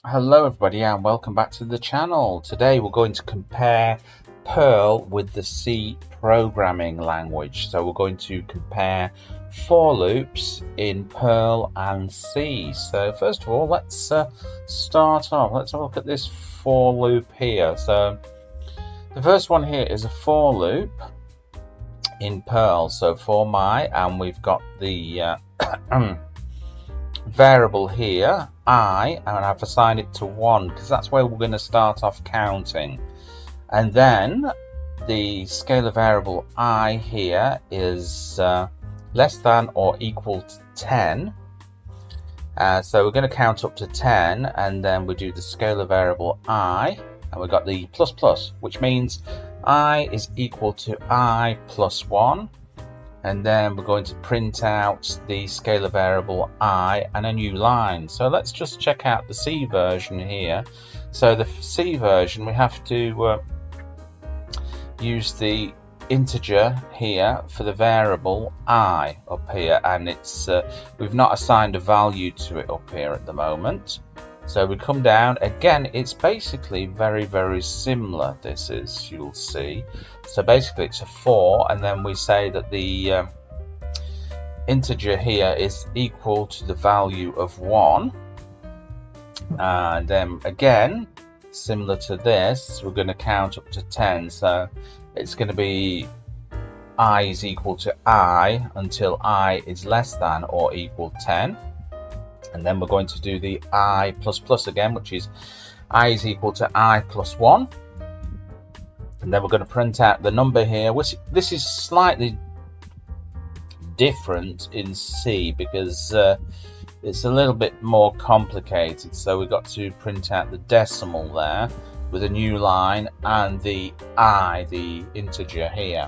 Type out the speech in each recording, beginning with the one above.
Hello everybody and welcome back to the channel. Today we're going to compare Perl with the C programming language. So we're going to compare for loops in Perl and C. So first of all, let's start off. Let's have a look at this for loop here. So the first one here is a for loop in Perl. So for my, and we've got the variable here, I, and I've assigned it to 1 because that's where we're going to start off counting. And then the scalar variable I here is less than or equal to 10. So we're going to count up to 10, and then we do the scalar variable I, and we've got the plus plus, which means I is equal to I plus 1. And then we're going to print out the scalar variable I and a new line. So let's just check out the C version here. So the C version, we have to use the integer here for the variable I up here, and it's we've not assigned a value to it up here at the moment. So we come down again. It's basically very similar. This is, you'll see. So basically it's a 4, and then we say that the integer here is equal to the value of 1. And then again, similar to this, we're going to count up to 10. So it's going to be I is equal to I until I is less than or equal 10. And then we're going to do the I plus plus again, which is I is equal to I plus 1. And then we're going to print out the number here, which this is slightly different in C because it's a little bit more complicated. So we've got to print out the decimal there with a new line and the I, the integer here.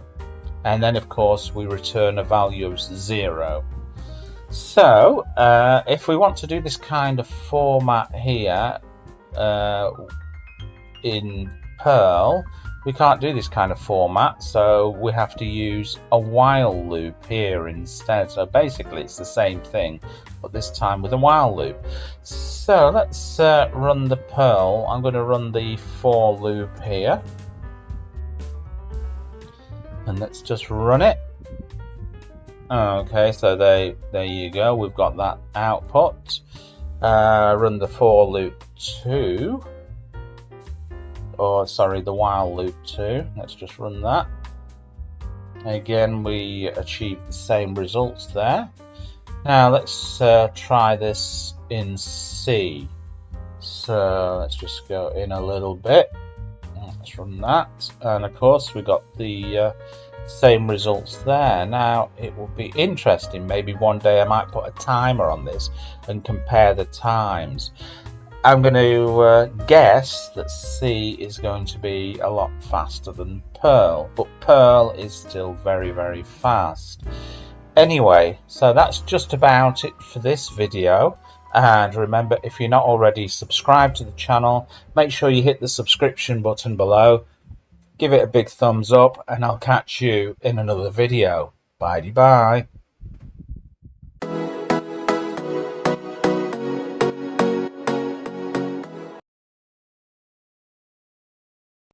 And then of course we return a value of 0. So if we want to do this kind of format here in Perl, we can't do this kind of format, so we have to use a while loop here instead. So basically it's the same thing, but this time with a while loop. So let's run the Perl. I'm going to run the for loop here, and let's just run it. Okay, so there you go, we've got that output. Run the for loop 2, or sorry, the while loop 2. Let's just run that. Again, we achieve the same results there. Now let's try this in C. So let's just go in a little bit. Let's run that, and of course we got the same results there. Now it will be interesting, maybe one day I might put a timer on this and compare the times. I'm going to guess that C is going to be a lot faster than Perl, but Perl is still very fast. Anyway, so that's just about it for this video. And remember, if you're not already subscribed to the channel, make sure you hit the subscription button below. Give it a big thumbs up, and I'll catch you in another video. Bye-bye.